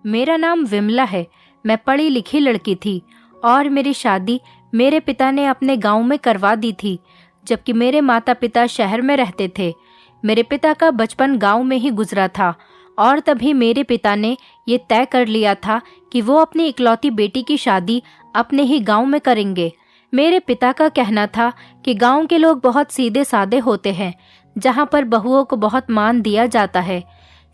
मेरा नाम विमला है। मैं पढ़ी लिखी लड़की थी और मेरी शादी मेरे पिता ने अपने गांव में करवा दी थी, जबकि मेरे माता पिता शहर में रहते थे। मेरे पिता का बचपन गांव में ही गुजरा था और तभी मेरे पिता ने ये तय कर लिया था कि वो अपनी इकलौती बेटी की शादी अपने ही गांव में करेंगे। मेरे पिता का कहना था कि गांव के लोग बहुत सीधे साधे होते हैं, जहां पर बहुओं को बहुत मान दिया जाता है।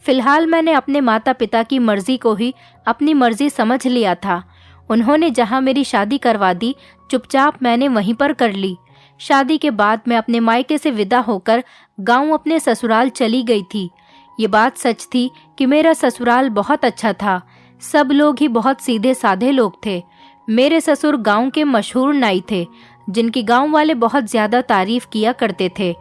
फिलहाल मैंने अपने माता पिता की मर्जी को ही अपनी मर्जी समझ लिया था। उन्होंने जहां मेरी शादी करवा दी, चुपचाप मैंने वहीं पर कर ली। शादी के बाद मैं अपने मायके से विदा होकर गांव अपने ससुराल चली गई थी। ये बात सच थी कि मेरा ससुराल बहुत अच्छा था। सब लोग ही बहुत सीधे साधे लोग थे। मेरे ससुर गांव के मशहूर नाई थे, जिनकी गांव वाले बहुत ज्यादा तारीफ किया करते थे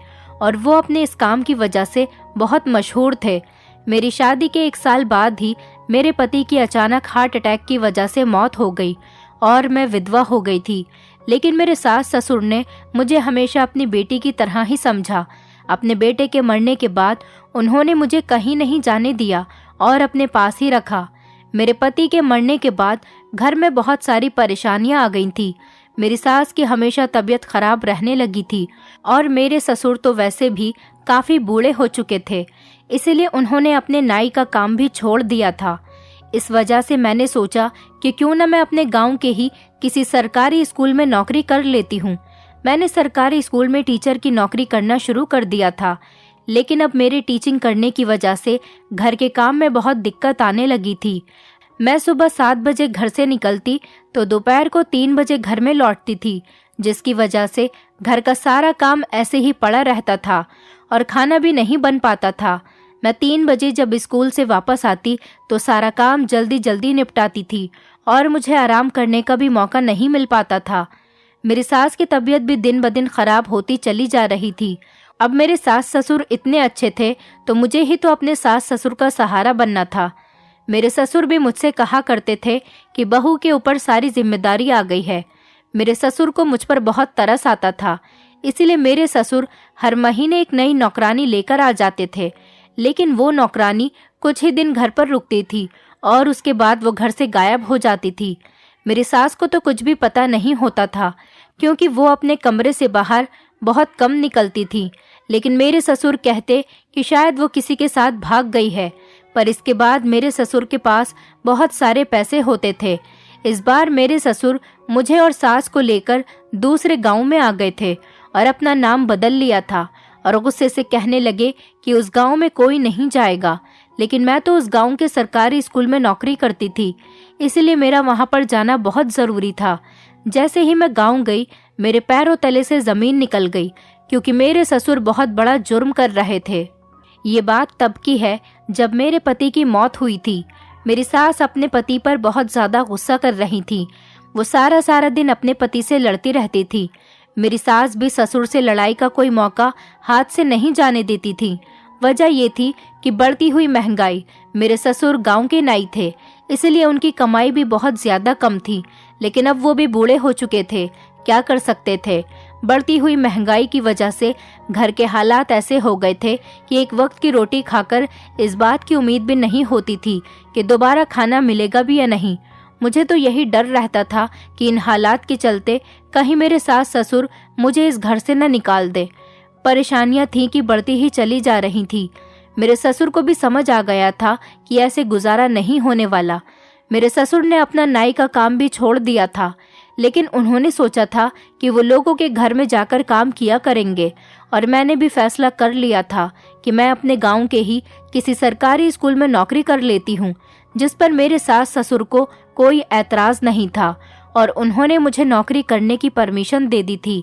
और वो अपने इस काम की वजह से बहुत मशहूर थे। मेरी शादी के 1 साल बाद ही मेरे पति की अचानक हार्ट अटैक की वजह से मौत हो गई और मैं विधवा हो गई थी। लेकिन मेरे सास ससुर ने मुझे हमेशा अपनी बेटी की तरह ही समझा। अपने बेटे के मरने के बाद उन्होंने मुझे कहीं नहीं जाने दिया और अपने पास ही रखा। मेरे पति के मरने के बाद घर में बहुत सारी परेशानियां आ गई थी। मेरी सास की हमेशा तबीयत खराब रहने लगी थी और मेरे ससुर तो वैसे भी काफी बूढ़े हो चुके थे, इसीलिए उन्होंने अपने नाई का काम भी छोड़ दिया था। इस वजह से मैंने सोचा कि क्यों न मैं अपने गांव के ही किसी सरकारी स्कूल में नौकरी कर लेती हूँ। मैंने सरकारी स्कूल में टीचर की नौकरी करना शुरू कर दिया था, लेकिन अब मेरे टीचिंग करने की वजह से घर के काम में बहुत दिक्कत आने लगी थी। मैं सुबह 7 बजे घर से निकलती तो दोपहर को 3 बजे घर में लौटती थी, जिसकी वजह से घर का सारा काम ऐसे ही पड़ा रहता था और खाना भी नहीं बन पाता था। मैं 3 बजे जब स्कूल से वापस आती तो सारा काम जल्दी जल्दी निपटाती थी और मुझे आराम करने का भी मौका नहीं मिल पाता था। मेरी सास की तबीयत भी दिन ब दिन खराब होती चली जा रही थी। अब मेरे सास ससुर इतने अच्छे थे तो मुझे ही तो अपने सास ससुर का सहारा बनना था। मेरे ससुर भी मुझसे कहा करते थे कि बहू के ऊपर सारी जिम्मेदारी आ गई है। मेरे ससुर को मुझ पर बहुत तरस आता था, इसीलिए मेरे ससुर हर महीने एक नई नौकरानी लेकर आ जाते थे। लेकिन वो नौकरानी कुछ ही दिन घर पर रुकती थी और उसके बाद वो घर से गायब हो जाती थी। मेरी सास को तो कुछ भी पता नहीं होता था, क्योंकि वो अपने कमरे से बाहर बहुत कम निकलती थी। लेकिन मेरे ससुर कहते कि शायद वो किसी के साथ भाग गई है। पर इसके बाद मेरे ससुर के पास बहुत सारे पैसे होते थे। इस बार मेरे ससुर मुझे और सास को लेकर दूसरे गांव में आ गए थे और अपना नाम बदल लिया था और गुस्से से कहने लगे कि उस गांव में कोई नहीं जाएगा। लेकिन मैं तो उस गांव के सरकारी स्कूल में नौकरी करती थी, इसलिए मेरा वहां पर जाना बहुत ज़रूरी था। जैसे ही मैं गांव गई, मेरे पैरों तले से ज़मीन निकल गई, क्योंकि मेरे ससुर बहुत बड़ा जुर्म कर रहे थे। ये बात तब की है जब मेरे पति की मौत हुई थी। मेरी सास अपने पति पर बहुत ज़्यादा गुस्सा कर रही थी। वो सारा दिन अपने पति से लड़ती रहती थी। मेरी सास भी ससुर से लड़ाई का कोई मौका हाथ से नहीं जाने देती थी। वजह ये थी कि बढ़ती हुई महंगाई। मेरे ससुर गांव के नाई थे, इसलिए उनकी कमाई भी बहुत ज़्यादा कम थी। लेकिन अब वो भी बूढ़े हो चुके थे, क्या कर सकते थे। बढ़ती हुई महंगाई की वजह से घर के हालात ऐसे हो गए थे कि एक वक्त की रोटी खाकर इस बात की उम्मीद भी नहीं होती थी कि दोबारा खाना मिलेगा भी या नहीं। मुझे तो यही डर रहता था कि इन हालात के चलते कहीं मेरे सास ससुर मुझे इस घर से न निकाल दे। परेशानियां थीं कि बढ़ती ही चली जा रही थी। मेरे ससुर को भी समझ आ गया था कि ऐसे गुजारा नहीं होने वाला। मेरे ससुर ने अपना नाई का काम भी छोड़ दिया था, लेकिन उन्होंने सोचा था कि वो लोगों के घर में जाकर काम किया करेंगे। और मैंने भी फैसला कर लिया था कि मैं अपने गांव के ही किसी सरकारी स्कूल में नौकरी कर लेती हूँ, जिस पर मेरे सास ससुर को कोई ऐतराज नहीं था और उन्होंने मुझे नौकरी करने की परमिशन दे दी थी।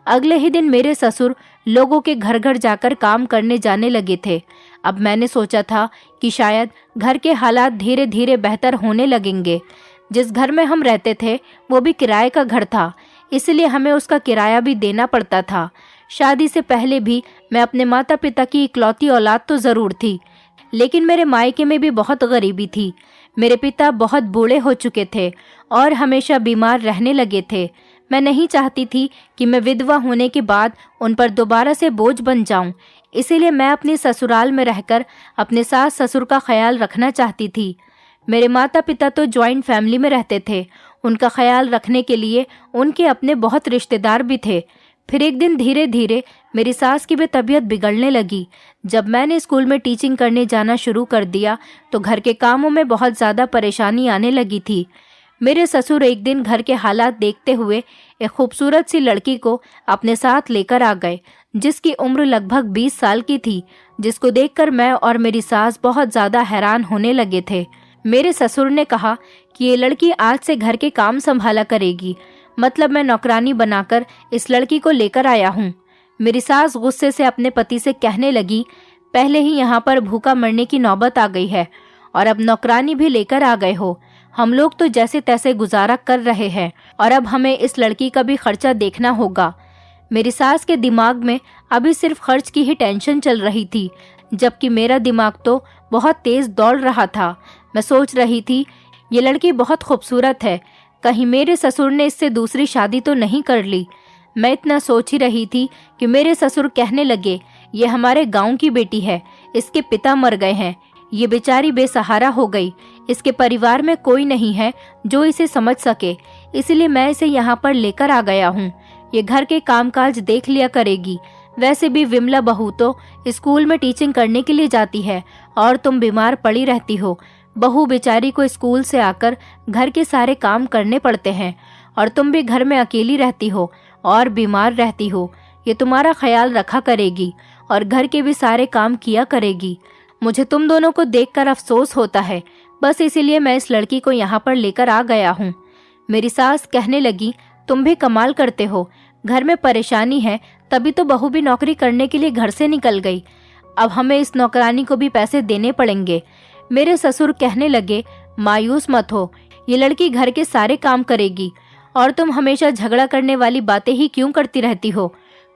अगले ही दिन मेरे ससुर लोगों के घर घर जाकर काम करने जाने लगे थे। अब मैंने सोचा था कि शायद घर के हालात धीरे धीरे बेहतर होने लगेंगे। जिस घर में हम रहते थे वो भी किराए का घर था, इसलिए हमें उसका किराया भी देना पड़ता था। शादी से पहले भी मैं अपने माता पिता की इकलौती औलाद तो ज़रूर थी, लेकिन मेरे मायके में भी बहुत गरीबी थी। मेरे पिता बहुत बूढ़े हो चुके थे और हमेशा बीमार रहने लगे थे। मैं नहीं चाहती थी कि मैं विधवा होने के बाद उन पर दोबारा से बोझ बन जाऊं, इसीलिए मैं अपने ससुराल में रहकर अपने सास ससुर का ख्याल रखना चाहती थी। मेरे माता पिता तो जॉइंट फैमिली में रहते थे। उनका ख्याल रखने के लिए उनके अपने बहुत रिश्तेदार भी थे। फिर एक दिन धीरे धीरे मेरी सास की भी तबीयत बिगड़ने लगी। जब मैंने स्कूल में टीचिंग करने जाना शुरू कर दिया तो घर के कामों में बहुत ज़्यादा परेशानी आने लगी थी। मेरे ससुर एक दिन घर के हालात देखते हुए एक खूबसूरत सी लड़की को अपने साथ लेकर आ गए, जिसकी उम्र लगभग 20 साल की थी, जिसको देखकर मैं और मेरी सास बहुत ज़्यादा हैरान होने लगे थे। मेरे ससुर ने कहा कि ये लड़की आज से घर के काम संभाला करेगी, मतलब मैं नौकरानी बनाकर इस लड़की को लेकर आया हूँ। मेरी सास गुस्से से अपने पति से कहने लगी, पहले ही यहाँ पर भूखा मरने की नौबत आ गई है और अब नौकरानी भी लेकर आ गए हो। हम लोग तो जैसे तैसे गुजारा कर रहे हैं और अब हमें इस लड़की का भी खर्चा देखना होगा। मेरी सास के दिमाग में अभी सिर्फ खर्च की ही टेंशन चल रही थी, जबकि मेरा दिमाग तो बहुत तेज दौड़ रहा था। मैं सोच रही थी, ये लड़की बहुत खूबसूरत है, कहीं मेरे ससुर ने इससे दूसरी शादी तो नहीं कर ली। मैं इतना सोच ही रही थी कि मेरे ससुर कहने लगे, ये हमारे गांव की बेटी है, इसके पिता मर गए हैं, ये बेचारी बेसहारा हो गई, इसके परिवार में कोई नहीं है जो इसे समझ सके, इसलिए मैं इसे यहाँ पर लेकर आ गया हूँ। ये घर के कामकाज देख लिया करेगी। वैसे भी विमला बहू तो स्कूल में टीचिंग करने के लिए जाती है और तुम बीमार पड़ी रहती हो। बहू बेचारी को स्कूल से आकर घर के सारे काम करने पड़ते हैं और तुम भी घर में अकेली रहती हो और बीमार रहती हो। ये तुम्हारा ख्याल रखा करेगी और घर के भी सारे काम किया करेगी। मुझे तुम दोनों को देखकर अफसोस होता है, बस इसीलिए मैं इस लड़की को यहाँ पर लेकर आ गया हूँ। मेरी सास कहने लगी, तुम भी कमाल करते हो, घर में परेशानी है तभी तो बहू भी नौकरी करने के लिए घर से निकल गई, अब हमें इस नौकरानी को भी पैसे देने पड़ेंगे। मेरे ससुर कहने लगे, मायूस मत हो, ये लड़की घर के सारे काम करेगी और तुम हमेशा झगड़ा करने वाली बातें ही क्यों करती रहती हो।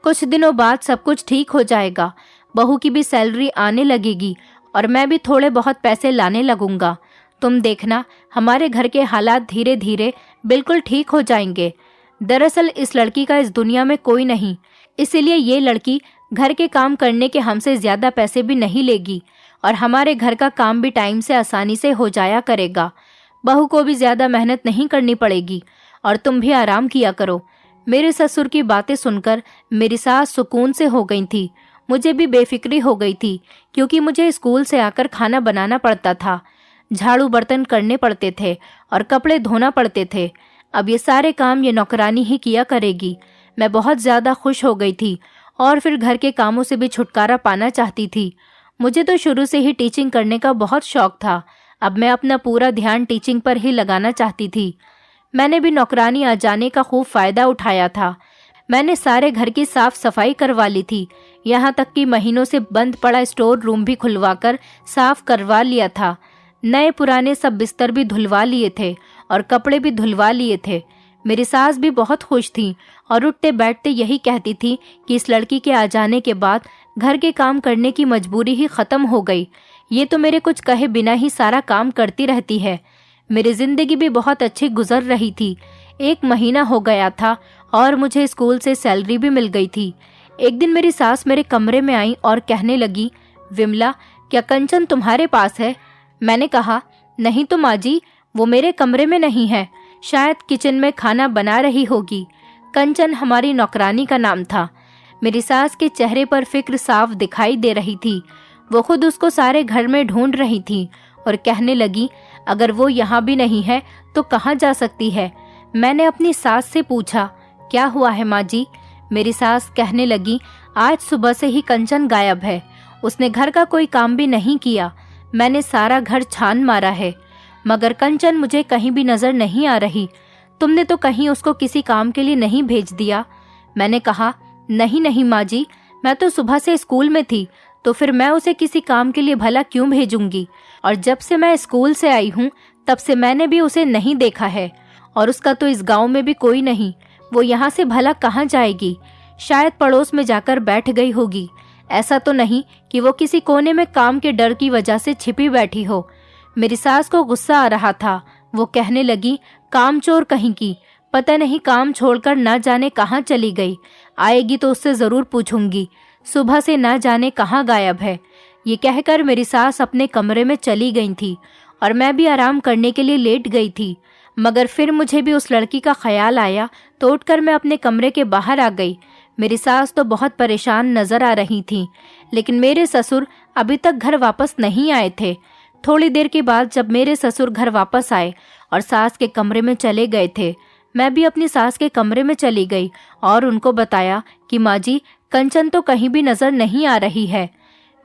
कुछ दिनों बाद सब कुछ ठीक हो जाएगा, बहू की भी सैलरी आने लगेगी और मैं भी थोड़े बहुत पैसे लाने लगूंगा। तुम देखना, हमारे घर के हालात धीरे धीरे बिल्कुल ठीक हो जाएंगे। दरअसल इस लड़की का इस दुनिया में कोई नहीं, इसीलिए ये लड़की घर के काम करने के हमसे ज्यादा पैसे भी नहीं लेगी और हमारे घर का काम भी टाइम से आसानी से हो जाया करेगा। बहू को भी ज्यादा मेहनत नहीं करनी पड़ेगी और तुम भी आराम किया करो। मेरे ससुर की बातें सुनकर मेरी सास सुकून से हो गई थी। मुझे भी बेफिक्री हो गई थी, क्योंकि मुझे स्कूल से आकर खाना बनाना पड़ता था, झाड़ू बर्तन करने पड़ते थे और कपड़े धोना पड़ते थे। अब ये सारे काम ये नौकरानी ही किया करेगी। मैं बहुत ज़्यादा खुश हो गई थी और फिर घर के कामों से भी छुटकारा पाना चाहती थी। मुझे तो शुरू से ही टीचिंग करने का बहुत शौक था। अब मैं अपना पूरा ध्यान टीचिंग पर ही लगाना चाहती थी। मैंने भी नौकरानी आ जाने का खूब फ़ायदा उठाया था। मैंने सारे घर की साफ सफाई करवा ली थी, यहाँ तक कि महीनों से बंद पड़ा स्टोर रूम भी खुलवाकर साफ करवा लिया था। नए पुराने सब बिस्तर भी धुलवा लिए थे और कपड़े भी धुलवा लिए थे। मेरी सास भी बहुत खुश थी और उठते बैठते यही कहती थी कि इस लड़की के आ जाने के बाद घर के काम करने की मजबूरी ही ख़त्म हो गई। ये तो मेरे कुछ कहे बिना ही सारा काम करती रहती है। मेरी ज़िंदगी भी बहुत अच्छी गुजर रही थी। 1 महीना हो गया था और मुझे स्कूल से सैलरी भी मिल गई थी। एक दिन मेरी सास मेरे कमरे में आई और कहने लगी, विमला, क्या कंचन तुम्हारे पास है? मैंने कहा, नहीं तो माँ जी, वो मेरे कमरे में नहीं है, शायद किचन में खाना बना रही होगी। कंचन हमारी नौकरानी का नाम था। मेरी सास के चेहरे पर फिक्र साफ दिखाई दे रही थी। वो खुद उसको सारे घर में ढूंढ रही थी और कहने लगी, अगर वो यहाँ भी नहीं है तो कहाँ जा सकती है? मैंने अपनी सास से पूछा, क्या हुआ है माँ जी? मेरी सास कहने लगी, आज सुबह से ही कंचन गायब है, उसने घर का कोई काम भी नहीं किया। मैंने सारा घर छान मारा है, मगर कंचन मुझे कहीं भी नजर नहीं आ रही। तुमने तो कहीं उसको किसी काम के लिए नहीं भेज दिया? मैंने कहा, नहीं नहीं माँ जी, मैं तो सुबह से स्कूल में थी, तो फिर मैं उसे किसी काम के लिए भला क्यों भेजूंगी? और जब से मैं स्कूल से आई हूँ तब से मैंने भी उसे नहीं देखा है और उसका तो इस गांव में भी कोई नहीं। वो यहाँ से भला कहाँ जाएगी? शायद पड़ोस में जाकर बैठ गई होगी। ऐसा तो नहीं कि वो किसी कोने में काम के डर की वजह से छिपी बैठी हो। मेरी सास को गुस्सा आ रहा था। वो कहने लगी, कामचोर कहीं की, पता नहीं काम छोड़कर ना जाने कहाँ चली गई। आएगी तो उससे ज़रूर पूछूंगी, सुबह से ना जाने कहाँ गायब है। ये कहकर मेरी सास अपने कमरे में चली गई थी और मैं भी आराम करने के लिए लेट गई थी। मगर फिर मुझे भी उस लड़की का ख्याल आया तो उठकर मैं अपने कमरे के बाहर आ गई। मेरी सास तो बहुत परेशान नजर आ रही थी, लेकिन मेरे ससुर अभी तक घर वापस नहीं आए थे। थोड़ी देर के बाद जब मेरे ससुर घर वापस आए और सास के कमरे में चले गए थे, मैं भी अपनी सास के कमरे में चली गई और उनको बताया कि माँ जी, कंचन तो कहीं भी नजर नहीं आ रही है।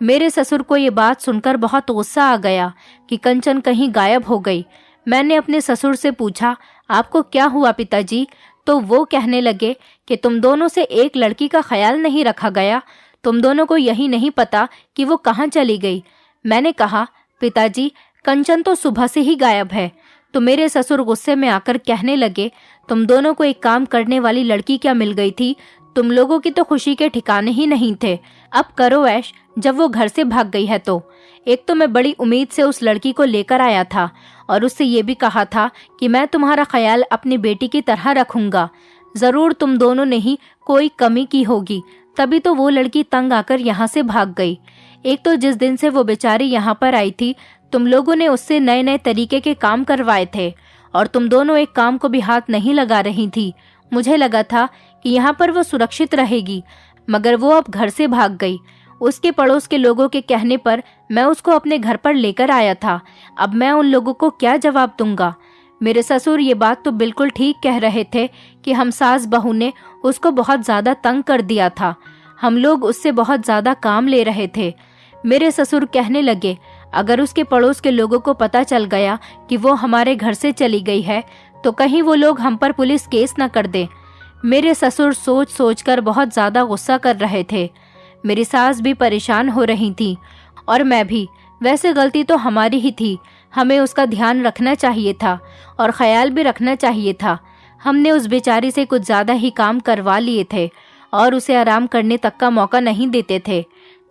मेरे ससुर को ये बात सुनकर बहुत गुस्सा आ गया कि कंचन कहीं गायब हो गई। मैंने अपने ससुर से पूछा, आपको क्या हुआ पिताजी? तो वो कहने लगे कि तुम दोनों से एक लड़की का ख्याल नहीं रखा गया, तुम दोनों को यही नहीं पता कि वो कहाँ चली गई। मैंने कहा, पिताजी, कंचन तो सुबह से ही गायब है। तो मेरे ससुर गुस्से में आकर कहने लगे, तुम दोनों को एक काम करने वाली लड़की क्या मिल गई थी? तुम लोगों की तो खुशी के ठिकाने ही नहीं थे। अब करो ऐश, जब वो घर से भाग गई है तो। एक तो मैं बड़ी उम्मीद से उस लड़की को लेकर आया था और उससे ये भी कहा था कि मैं तुम्हारा ख्याल अपनी बेटी की तरह रखूंगा। जरूर तुम दोनों ने ही कोई कमी की होगी, तभी तो वो लड़की तंग आकर यहाँ से भाग गई। एक तो जिस दिन से वो बेचारी यहाँ पर आई थी, तुम लोगों ने उससे नए नए तरीके के काम करवाए थे और तुम दोनों एक काम को भी हाथ नहीं लगा रही थी। मुझे लगा था कि यहाँ पर वो सुरक्षित रहेगी, मगर वो अब घर से भाग गई। उसके पड़ोस के लोगों के कहने पर मैं उसको अपने घर पर लेकर आया था। अब मैं उन लोगों को क्या जवाब दूंगा? मेरे ससुर ये बात तो बिल्कुल ठीक कह रहे थे कि हम सास बहू ने उसको बहुत ज़्यादा तंग कर दिया था। हम लोग उससे बहुत ज़्यादा काम ले रहे थे। मेरे ससुर कहने लगे, अगर उसके पड़ोस के लोगों को पता चल गया कि वो हमारे घर से चली गई है तो कहीं वो लोग हम पर पुलिस केस न कर दें। मेरे ससुर सोच सोच कर बहुत ज़्यादा गुस्सा कर रहे थे। मेरी सास भी परेशान हो रही थी और मैं भी। वैसे गलती तो हमारी ही थी, हमें उसका ध्यान रखना चाहिए था और ख्याल भी रखना चाहिए था। हमने उस बेचारी से कुछ ज़्यादा ही काम करवा लिए थे और उसे आराम करने तक का मौका नहीं देते थे।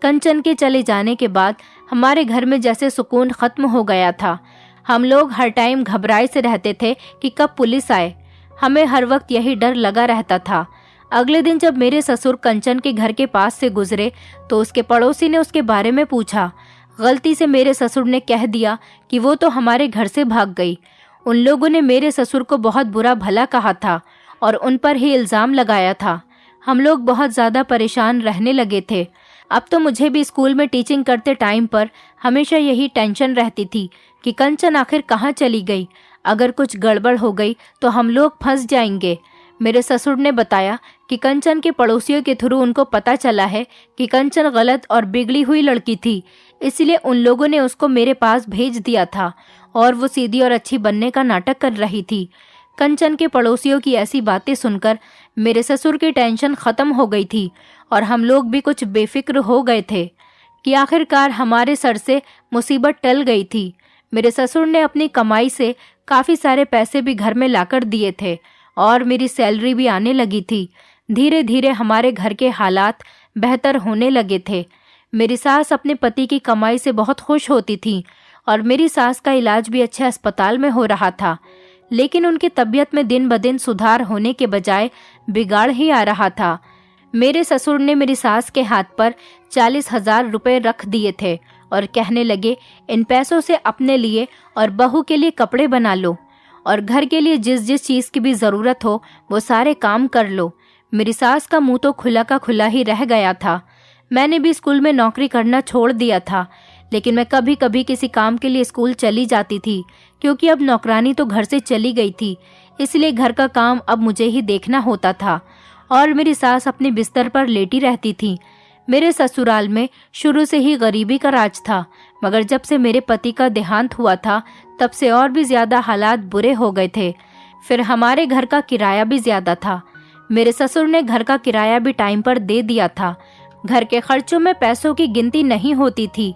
कंचन के चले जाने के बाद हमारे घर में जैसे सुकून खत्म हो गया था। हम लोग हर टाइम घबराए से रहते थे कि कब पुलिस आए। हमें हर वक्त यही डर लगा रहता था। अगले दिन जब मेरे ससुर कंचन के घर के पास से गुजरे तो उसके पड़ोसी ने उसके बारे में पूछा। गलती से मेरे ससुर ने कह दिया कि वो तो हमारे घर से भाग गई। उन लोगों ने मेरे ससुर को बहुत बुरा भला कहा था और उन पर ही इल्ज़ाम लगाया था। हम लोग बहुत ज़्यादा परेशान रहने लगे थे। अब तो मुझे भी स्कूल में टीचिंग करते टाइम पर हमेशा यही टेंशन रहती थी कि कंचन आखिर कहाँ चली गई। अगर कुछ गड़बड़ हो गई तो हम लोग फंस जाएंगे। मेरे ससुर ने बताया कि कंचन के पड़ोसियों के थ्रू उनको पता चला है कि कंचन गलत और बिगड़ी हुई लड़की थी, इसलिए उन लोगों ने उसको मेरे पास भेज दिया था और वो सीधी और अच्छी बनने का नाटक कर रही थी। कंचन के पड़ोसियों की ऐसी बातें सुनकर मेरे ससुर की टेंशन खत्म हो गई थी और हम लोग भी कुछ बेफिक्र हो गए थे कि आखिरकार हमारे सर से मुसीबत टल गई थी। मेरे ससुर ने अपनी कमाई से काफ़ी सारे पैसे भी घर में लाकर दिए थे और मेरी सैलरी भी आने लगी थी। धीरे धीरे हमारे घर के हालात बेहतर होने लगे थे। मेरी सास अपने पति की कमाई से बहुत खुश होती थी और मेरी सास का इलाज भी अच्छे अस्पताल में हो रहा था, लेकिन उनकी तबीयत में दिन ब दिन सुधार होने के बजाय बिगाड़ ही आ रहा था। मेरे ससुर ने मेरी सास के हाथ पर 40,000 रुपये रख दिए थे और कहने लगे, इन पैसों से अपने लिए और बहू के लिए कपड़े बना लो और घर के लिए जिस जिस चीज़ की भी ज़रूरत हो वो सारे काम कर लो। मेरी सास का मुंह तो खुला का खुला ही रह गया था। मैंने भी स्कूल में नौकरी करना छोड़ दिया था, लेकिन मैं कभी कभी किसी काम के लिए स्कूल चली जाती थी, क्योंकि अब नौकरानी तो घर से चली गई थी, इसलिए घर का काम अब मुझे ही देखना होता था और मेरी सास अपने बिस्तर पर लेटी रहती थी। मेरे ससुराल में शुरू से ही गरीबी का राज था, मगर जब से मेरे पति का देहांत हुआ था तब से और भी ज़्यादा हालात बुरे हो गए थे। फिर हमारे घर का किराया भी ज़्यादा था। मेरे ससुर ने घर का किराया भी टाइम पर दे दिया था। घर के खर्चों में पैसों की गिनती नहीं होती थी,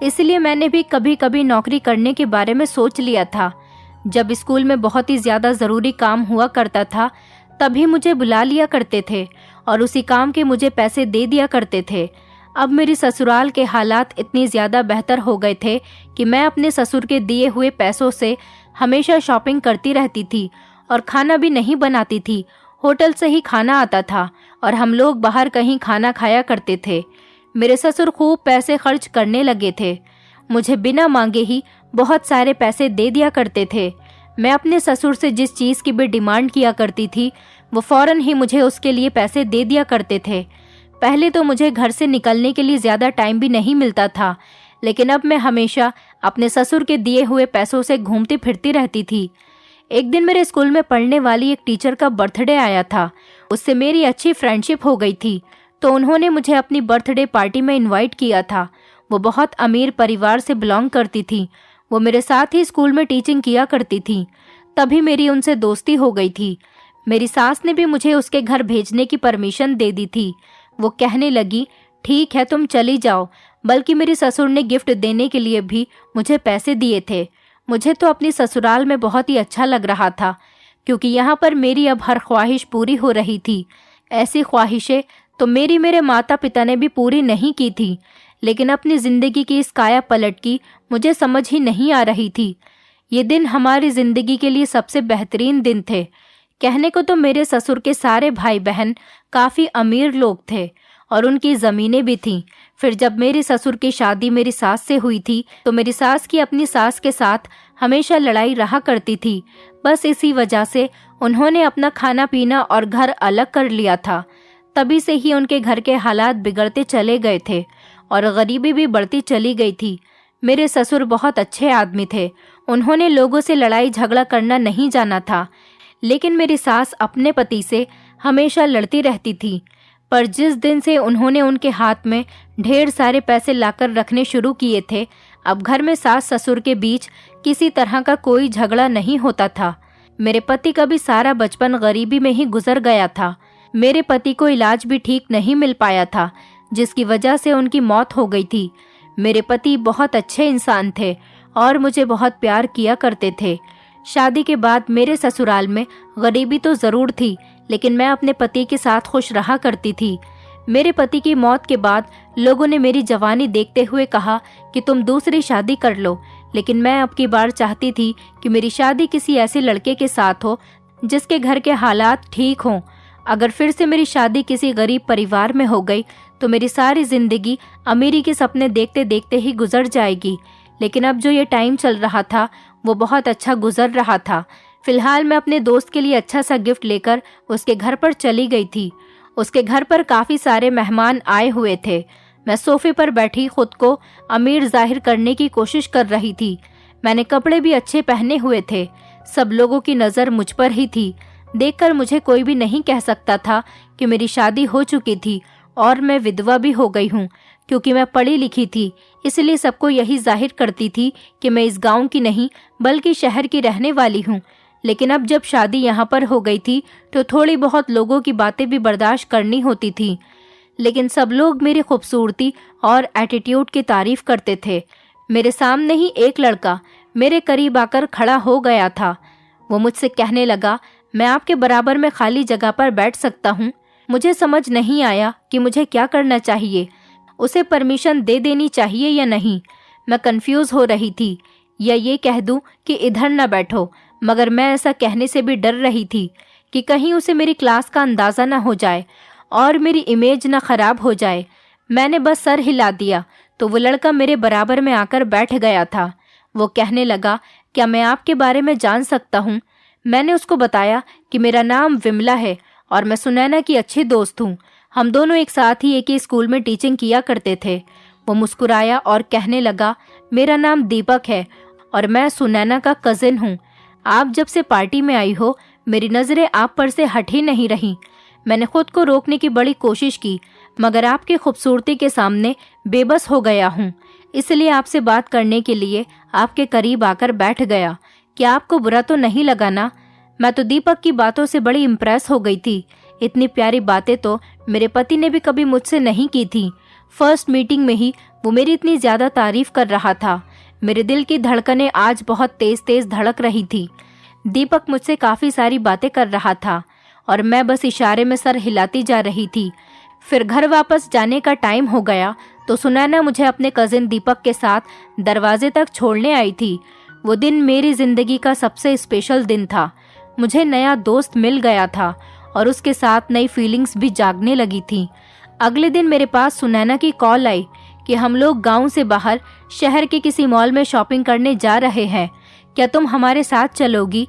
इसलिए मैंने भी कभी कभी नौकरी करने के बारे में सोच लिया था। जब स्कूल में बहुत ही ज़्यादा ज़रूरी काम हुआ करता था तभी मुझे बुला लिया करते थे और उसी काम के मुझे पैसे दे दिया करते थे। अब मेरी ससुराल के हालात इतनी ज़्यादा बेहतर हो गए थे कि मैं अपने ससुर के दिए हुए पैसों से हमेशा शॉपिंग करती रहती थी और खाना भी नहीं बनाती थी। होटल से ही खाना आता था और हम लोग बाहर कहीं खाना खाया करते थे। मेरे ससुर खूब पैसे खर्च करने लगे थे। मुझे बिना मांगे ही बहुत सारे पैसे दे दिया करते थे। मैं अपने ससुर से जिस चीज़ की भी डिमांड किया करती थी वो फौरन ही मुझे उसके लिए पैसे दे दिया करते थे। पहले तो मुझे घर से निकलने के लिए ज़्यादा टाइम भी नहीं मिलता था, लेकिन अब मैं हमेशा अपने ससुर के दिए हुए पैसों से घूमती फिरती रहती थी। एक दिन मेरे स्कूल में पढ़ने वाली एक टीचर का बर्थडे आया था। उससे मेरी अच्छी फ्रेंडशिप हो गई थी, तो उन्होंने मुझे अपनी बर्थडे पार्टी में इनवाइट किया था। वो बहुत अमीर परिवार से बिलोंग करती थी। वो मेरे साथ ही स्कूल में टीचिंग किया करती थी। तभी मेरी उनसे दोस्ती हो गई थी। मेरी सास ने भी मुझे उसके घर भेजने की परमिशन दे दी थी। वो कहने लगी, ठीक है तुम चली जाओ। बल्कि मेरे ससुर ने गिफ्ट देने के लिए भी मुझे पैसे दिए थे। मुझे तो अपनी ससुराल में बहुत ही अच्छा लग रहा था, क्योंकि यहाँ पर मेरी अब हर ख्वाहिश पूरी हो रही थी। ऐसी ख्वाहिशें तो मेरे माता पिता ने भी पूरी नहीं की थी, लेकिन अपनी ज़िंदगी की इस काया पलट की मुझे समझ ही नहीं आ रही थी। ये दिन हमारी ज़िंदगी के लिए सबसे बेहतरीन दिन थे। कहने को तो मेरे ससुर के सारे भाई बहन काफ़ी अमीर लोग थे और उनकी ज़मीनें भी थीं। फिर जब मेरे ससुर की शादी मेरी सास से हुई थी तो मेरी सास की अपनी सास के साथ हमेशा लड़ाई रहा करती थी। बस इसी वजह से उन्होंने अपना खाना पीना और घर अलग कर लिया था। तभी से ही उनके घर के हालात बिगड़ते चले गए थे और गरीबी भी बढ़ती चली गई थी। मेरे ससुर बहुत अच्छे आदमी थे। उन्होंने लोगों से लड़ाई झगड़ा करना नहीं जाना था, लेकिन मेरी सास अपने पति से हमेशा लड़ती रहती थी। पर जिस दिन से उन्होंने उनके हाथ में ढेर सारे पैसे लाकर रखने शुरू किए थे, अब घर में सास ससुर के बीच किसी तरह का कोई झगड़ा नहीं होता था। मेरे पति का भी सारा बचपन गरीबी में ही गुजर गया था। मेरे पति को इलाज भी ठीक नहीं मिल पाया था, जिसकी वजह से उनकी मौत हो गई थी। मेरे पति बहुत अच्छे इंसान थे और मुझे बहुत प्यार किया करते थे। शादी के बाद मेरे ससुराल में गरीबी तो ज़रूर थी, लेकिन मैं अपने पति के साथ खुश रहा करती थी। मेरे पति की मौत के बाद लोगों ने मेरी जवानी देखते हुए कहा कि तुम दूसरी शादी कर लो, लेकिन मैं अब की बार चाहती थी कि मेरी शादी किसी ऐसे लड़के के साथ हो जिसके घर के हालात ठीक हों। अगर फिर से मेरी शादी किसी गरीब परिवार में हो गई तो मेरी सारी ज़िंदगी अमीरी के सपने देखते देखते ही गुजर जाएगी। लेकिन अब जो ये टाइम चल रहा था वो बहुत अच्छा गुजर रहा था। फिलहाल मैं अपने दोस्त के लिए अच्छा सा गिफ्ट लेकर उसके घर पर चली गई थी। उसके घर पर काफ़ी सारे मेहमान आए हुए थे। मैं सोफे पर बैठी खुद को अमीर जाहिर करने की कोशिश कर रही थी। मैंने कपड़े भी अच्छे पहने हुए थे। सब लोगों की नज़र मुझ पर ही थी। देखकर मुझे कोई भी नहीं कह सकता था कि मेरी शादी हो चुकी थी और मैं विधवा भी हो गई हूँ। क्योंकि मैं पढ़ी लिखी थी, इसलिए सबको यही जाहिर करती थी कि मैं इस गांव की नहीं बल्कि शहर की रहने वाली हूँ। लेकिन अब जब शादी यहाँ पर हो गई थी तो थोड़ी बहुत लोगों की बातें भी बर्दाश्त करनी होती थी। लेकिन सब लोग मेरी खूबसूरती और एटीट्यूड की तारीफ करते थे। मेरे सामने ही एक लड़का मेरे करीब आकर खड़ा हो गया था। वो मुझसे कहने लगा, मैं आपके बराबर में खाली जगह पर बैठ सकता हूँ। मुझे समझ नहीं आया कि मुझे क्या करना चाहिए, उसे परमिशन दे देनी चाहिए या नहीं। मैं कंफ्यूज हो रही थी, या ये कह दूं कि इधर न बैठो, मगर मैं ऐसा कहने से भी डर रही थी कि कहीं उसे मेरी क्लास का अंदाज़ा न हो जाए और मेरी इमेज न खराब हो जाए। मैंने बस सर हिला दिया तो वो लड़का मेरे बराबर में आकर बैठ गया था। वो कहने लगा, क्या मैं आपके बारे में जान सकता हूँ? मैंने उसको बताया कि मेरा नाम विमला है और मैं सुनैना की अच्छी दोस्त हूँ। हम दोनों एक साथ ही एक ही स्कूल में टीचिंग किया करते थे। वो मुस्कुराया और कहने लगा, मेरा नाम दीपक है और मैं सुनैना का कज़िन हूँ। आप जब से पार्टी में आई हो मेरी नज़रें आप पर से हट ही नहीं रहीं। मैंने खुद को रोकने की बड़ी कोशिश की, मगर आपकी खूबसूरती के सामने बेबस हो गया हूँ। इसलिए आपसे बात करने के लिए आपके करीब आकर बैठ गया। क्या आपको बुरा तो नहीं लगा ना? मैं तो दीपक की बातों से बड़ी इम्प्रेस हो गई थी। इतनी प्यारी बातें तो मेरे पति ने भी कभी मुझसे नहीं की थी। फर्स्ट मीटिंग में ही वो मेरी इतनी ज़्यादा तारीफ कर रहा था। मेरे दिल की धड़कनें आज बहुत तेज़ तेज़ धड़क रही थी। दीपक मुझसे काफ़ी सारी बातें कर रहा था और मैं बस इशारे में सर हिलाती जा रही थी। फिर घर वापस जाने का टाइम हो गया तो सुनैना मुझे अपने कज़िन दीपक के साथ दरवाजे तक छोड़ने आई थी। वो दिन मेरी ज़िंदगी का सबसे स्पेशल दिन था। मुझे नया दोस्त मिल गया था और उसके साथ नई फीलिंग्स भी जागने लगी थी। अगले दिन मेरे पास सुनैना की कॉल आई कि हम लोग गांव से बाहर शहर के किसी मॉल में शॉपिंग करने जा रहे हैं, क्या तुम हमारे साथ चलोगी?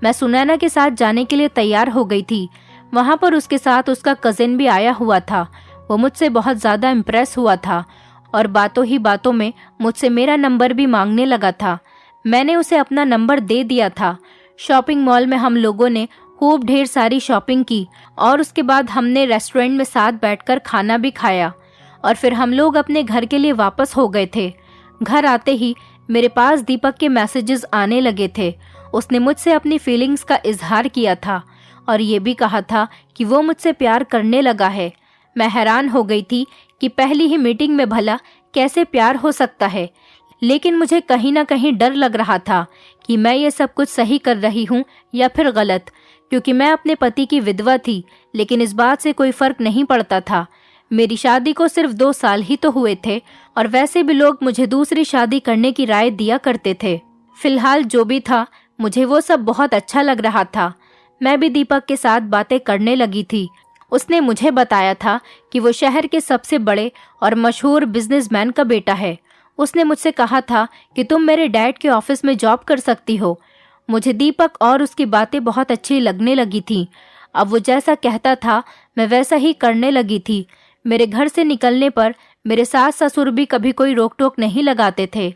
मैं सुनैना के साथ जाने के लिए तैयार हो गई थी। वहां पर उसके साथ उसका कजिन भी आया हुआ था। वो मुझसे बहुत ज़्यादा इम्प्रेस हुआ था और बातों ही बातों में मुझसे मेरा नंबर भी मांगने लगा था। मैंने उसे अपना नंबर दे दिया था। शॉपिंग मॉल में हम लोगों ने खूब ढेर सारी शॉपिंग की और उसके बाद हमने रेस्टोरेंट में साथ बैठकर खाना भी खाया और फिर हम लोग अपने घर के लिए वापस हो गए थे। घर आते ही मेरे पास दीपक के मैसेजेस आने लगे थे। उसने मुझसे अपनी फीलिंग्स का इजहार किया था और ये भी कहा था कि वो मुझसे प्यार करने लगा है। मैं हैरान हो गई थी कि पहली ही मीटिंग में भला कैसे प्यार हो सकता है, लेकिन मुझे कहीं ना कहीं डर लग रहा था कि मैं ये सब कुछ सही कर रही हूँ या फिर गलत, क्योंकि मैं अपने पति की विधवा थी। लेकिन इस बात से कोई फर्क नहीं पड़ता था। मेरी शादी को सिर्फ 2 साल ही तो हुए थे और वैसे भी लोग मुझे दूसरी शादी करने की राय दिया करते थे। फिलहाल जो भी था, मुझे वो सब बहुत अच्छा लग रहा था। मैं भी दीपक के साथ बातें करने लगी थी। उसने मुझे बताया था कि वो शहर के सबसे बड़े और मशहूर बिजनेसमैन का बेटा है। उसने मुझसे कहा था कि तुम मेरे डैड के ऑफिस में जॉब कर सकती हो। मुझे दीपक और उसकी बातें बहुत अच्छी लगने लगी थी। अब वो जैसा कहता था मैं वैसा ही करने लगी थी। मेरे घर से निकलने पर मेरे सास ससुर भी कभी कोई रोक टोक नहीं लगाते थे,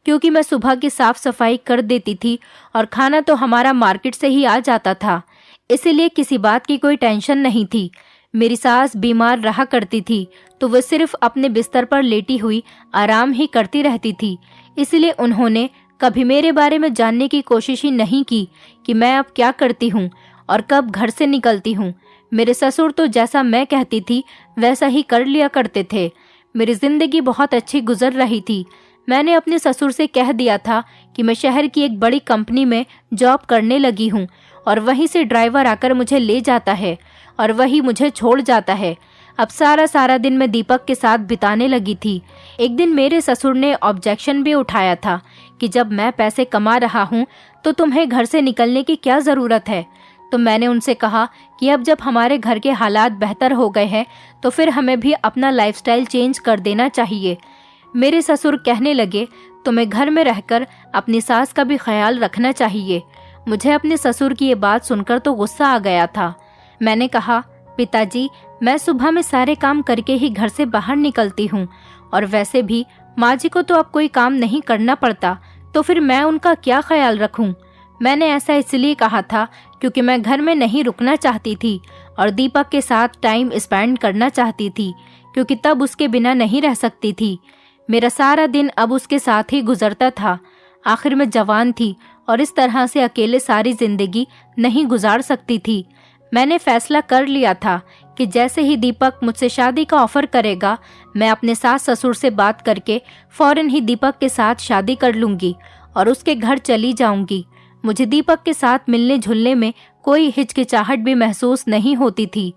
क्योंकि मैं सुबह की साफ सफाई कर देती थी और खाना तो हमारा मार्केट से ही आ जाता था, इसीलिए किसी बात की कोई टेंशन नहीं थी। मेरी सास बीमार रहा करती थी तो वो सिर्फ अपने बिस्तर पर लेटी हुई आराम ही करती रहती थी, इसलिए उन्होंने कभी मेरे बारे में जानने की कोशिश ही नहीं की कि मैं अब क्या करती हूँ और कब घर से निकलती हूँ। मेरे ससुर तो जैसा मैं कहती थी वैसा ही कर लिया करते थे। मेरी जिंदगी बहुत अच्छी गुजर रही थी। मैंने अपने ससुर से कह दिया था कि मैं शहर की एक बड़ी कंपनी में जॉब करने लगी हूँ और वहीं से ड्राइवर आकर मुझे ले जाता है और वही मुझे छोड़ जाता है। अब सारा दिन मैं दीपक के साथ बिताने लगी थी। एक दिन मेरे ससुर ने ऑब्जेक्शन भी उठाया था कि जब मैं पैसे कमा रहा हूँ तो तुम्हें घर से निकलने की क्या ज़रूरत है। तो मैंने उनसे कहा कि अब जब हमारे घर के हालात बेहतर हो गए हैं तो फिर हमें भी अपना लाइफस्टाइल चेंज कर देना चाहिए। मेरे ससुर कहने लगे, तुम्हें घर में रहकर अपनी सास का भी ख्याल रखना चाहिए। मुझे अपने ससुर की ये बात सुनकर तो गुस्सा आ गया था। मैंने कहा, पिताजी, मैं सुबह में सारे काम करके ही घर से बाहर निकलती हूँ और वैसे भी माँ जी को तो अब कोई काम नहीं करना पड़ता, तो फिर मैं उनका क्या ख्याल रखूँ। मैंने ऐसा इसलिए कहा था क्योंकि मैं घर में नहीं रुकना चाहती थी और दीपक के साथ टाइम स्पेंड करना चाहती थी, क्योंकि तब उसके बिना नहीं रह सकती थी। मेरा सारा दिन अब उसके साथ ही गुजरता था। आखिर मैं जवान थी और इस तरह से अकेले सारी जिंदगी नहीं गुजार सकती थी। मैंने फैसला कर लिया था कि जैसे ही दीपक मुझसे शादी का ऑफर करेगा, मैं अपने सास ससुर से बात करके फौरन ही दीपक के साथ शादी कर लूंगी और उसके घर चली जाऊंगी। मुझे दीपक के साथ मिलने जुलने में कोई हिचकिचाहट भी महसूस नहीं होती थी।